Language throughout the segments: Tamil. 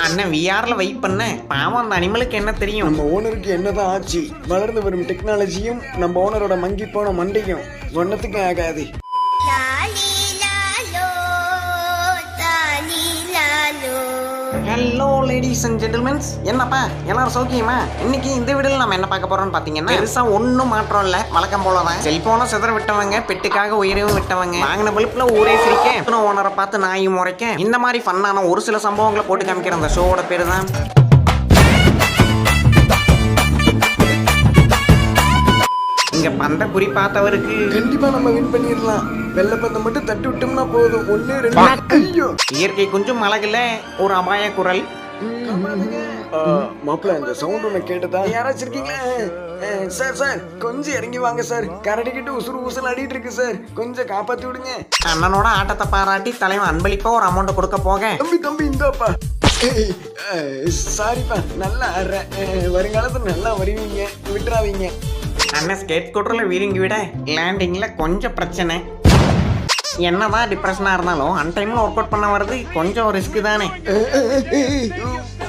அண்ணன் விஆர்ல வெயிட் பண்ண பாவம் அந்த அனிமலுக்கு என்ன தெரியும். நம்ம ஓனருக்கு என்னதான் ஆச்சு, வளர்ந்து வரும் டெக்னாலஜியும் நம்ம ஓனரோட மங்கி போன மண்டையும் ஒன்னத்துக்கும் ஆகாது. ஹலோ லேடிஸ் அண்ட் ஜென்டில்மென்ஸ், என்னப்பா எல்லாரும் சௌக்கியமா? இன்னைக்கு இந்த வீடியோல நம்ம என்ன பார்க்க போறோம்னு பாத்தீங்கன்னா, பெருசா ஒன்னும் மாற்றம் இல்ல, வழக்கம் போலதான். செல்போனை சிதற விட்டவங்க, பெட்டுக்காக உயிரையும் விட்டவங்க, வாங்கின பல்ப்ல ஊரே சிரிக்க, ஓனரை பார்த்து நாயும் முறைக்க, இந்த மாதிரி ஃபன்னான ஒரு சில சம்பவங்களை போட்டு காமிக்கிற அந்த ஷோவோட பேரு தான் இங்க பந்த குறி பார்த்தவருக்கு. கண்டிப்பா நம்ம வின் பண்ணிடலாம். வெள்ளை பந்தை மட்டும் தட்டி விட்டோம்னா போதும். 1 2 ஐயோ, இயற்கை கொஞ்சம் அழகுல ஒரு அபாய குரல். மாப்பிள்ள இந்த சவுண்ட் ஒண்ணு கேட்டதா? யாராச்சும் இருக்கீங்களா சார்? சார் கொஞ்சம் இறங்கி வாங்க சார், கரடிக்கிட்டு உசுறு அடிட்டு இருக்கு சார், கொஞ்சம் காப்பாத்தி விடுங்க. அண்ணனோட ஆட்டத்தை பாராட்டி தலைவன் அன்பளிப்பா ஒரு அமௌண்ட் கொடுக்க போக, தம்பி இந்தாப்பா. சாரிப்பா, நல்லா வருங்காலத்துல நல்லா வருவீங்க, விட்டுறாதீங்க. அண்ணன் ஸ்கேட் ஸ்கூட்டர்ல வீலிங்கி விட லேண்டிங்ல கொஞ்சம் பிரச்சனை. என்னதான் டிப்ரெஷனா இருந்தாலும் அன் டைம்ல ஒர்க் அவுட் பண்ண வர்றது கொஞ்சம் ரிஸ்க் தானே.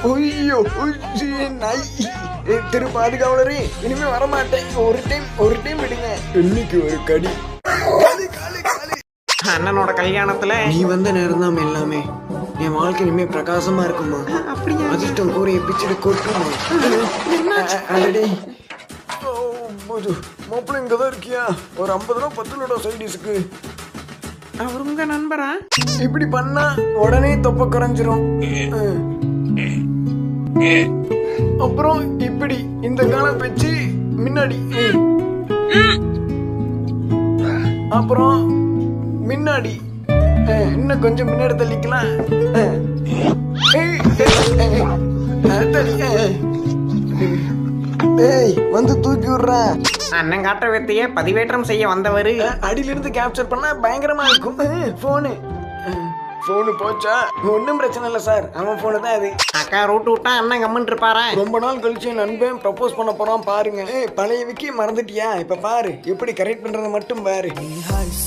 ஐயோ நாய் திரு பாதுகாவலரே, இனிமே வரமாட்டேன். ஒரு டைம் விடுங்க. இன்னைக்கு ஒரு கடி. அண்ணனோட கல்யாணத்துல நீ வந்த நேரம் தான் எல்லாமே. என் வாழ்க்கை இனிமே பிரகாசமா இருக்குமா? அப்படியா? அதிர்ஷ்டம் கூரையை பிச்சுட்டு கொட்டுமா? அடடே மாப்பிள்ள இங்கதான் இருக்கியா? ஒரு 50 ரூபா 10 ரூபா சைடிஸ்க்கு. அவர் உங்க நண்பரா? இப்படி பண்ணா உடனே தொப்ப குறைஞ்சிரும். அப்புறம் இப்படி இந்த காலம் வச்சு முன்னாடி, அப்புறம் முன்னாடி இன்னும் கொஞ்சம் முன்னாடி தள்ளிக்கலாம். வந்து தூக்கி விடுற. அண்ணன் காட்டுற வித்தைய பதிவேற்றம் செய்ய வந்தவரு அடியிலிருந்து கேப்சர் பண்ணா பயங்கரமா இருக்கும். போனு போச்சா? ஒன்னும் பிரச்சனை இல்ல சார், அவன் போனு தான் அது. அக்கா ரூட் விட்டா அண்ணன் கம்மன் இருப்பாரா? ரொம்ப நாள் கழிச்சு என் நண்பன் ப்ரப்போஸ் பண்ண போறான் பாருங்க. பழைய விக்கி மறந்துட்டியா? இப்ப பாரு எப்படி கரெக்ட் பண்றத மட்டும் பாரு.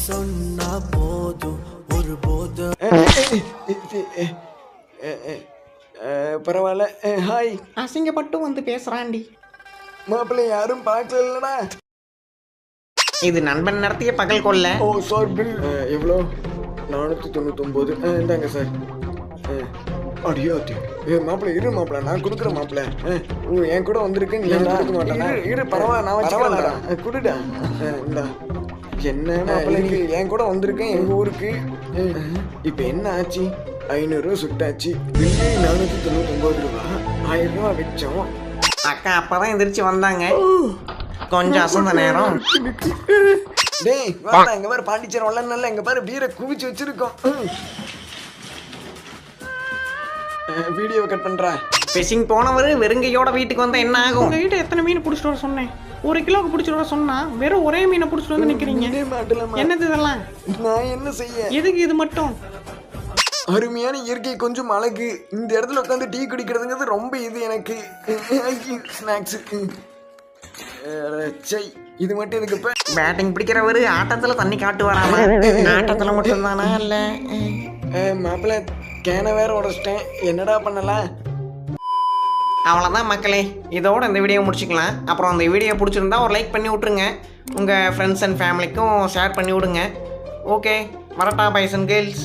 சொன்னா போதும் ஒரு போதும். பரவாயில்ல. ஹாய். அசிங்கப்பட்டு வந்து பேசுறாண்டி. மாப்பிள்ளை யாரும் பார்க்கலடா. இது நண்பன் நடத்திய பகல் கொள்ள. ஓ சார், பில் எவ்வளோ? 499. இந்தாங்க சார். அடியாத்தி மாப்பிள்ள இரு மாப்பிள்ள, நான் கொடுக்குறேன் மாப்பிள்ள. என் கூட வந்திருக்கு, நீ கொடுக்க மாட்டேன். இரு பரவாயில்ல, நான் வச்சுக்கலாம்டா. குடுடா. இந்தா. என்ன மாப்பிள்ளைக்கு என் கூட வந்திருக்கேன் எங்க ஊருக்கு. இப்ப என்ன ஆச்சு? 500 ரூபா சுட்டாச்சு. பில்லு 499 ரூபா. 1000 ரூபா வச்சோம். அக்கா அப்பதான் எந்திரிச்சு வந்தாங்க. கொஞ்சம் அசந்த நேரம். டேய் வாடா, இங்க பாரு பாண்டிச்சேரி வள்ளல்ல, இங்க பாரு பீரை குவிச்சு வச்சிருக்கோம். வீடியோ கட் பண்றா. ஃபிஷிங் போனவரு வெறுங்கையோட வீட்டுக்கு வந்தா என்ன ஆகும்? உங்ககிட்ட எத்தனை மீன் பிடிச்சிட்டு வர சொன்னேன்? 1 கிலோக்கு பிடிச்சிட்டு வர சொன்னா வெறும் ஒரே மீனை பிடிச்சிட்டு வந்து நிக்கிறீங்க. என்னது இதெல்லாம்? நான் என்ன செய்ய? எதுக்கு இது மட்டும்? அருமையான இயற்கை கொஞ்சம் அழகு. இந்த இடத்துல உட்காந்து டீ குடிக்கிறதுங்கிறது ரொம்ப இது எனக்கு. ஸ்நாக்ஸ் இது மட்டும் இதுக்கு இப்ப பேட்டிங் பிடிக்கிறவரு ஆட்டத்துல தண்ணி காட்டு வராம ஆட்டத்துல மட்டும் தானா? இல்ல மாப்பிள்ள கேன வேற உடச்சிட்டேன், என்னடா பண்ணலாம்? அவ்வளோதான் மக்களே, இதோட இந்த வீடியோ முடிச்சுக்கலாம். அப்புறம் அந்த வீடியோ பிடிச்சிருந்தா ஒரு லைக் பண்ணி விட்ருங்க. உங்கள் ஃப்ரெண்ட்ஸ் அண்ட் ஃபேமிலிக்கும் ஷேர் பண்ணி விடுங்க. ஓகே, வரட்டா பாய்ஸ் அண்ட் கேர்ள்ஸ்.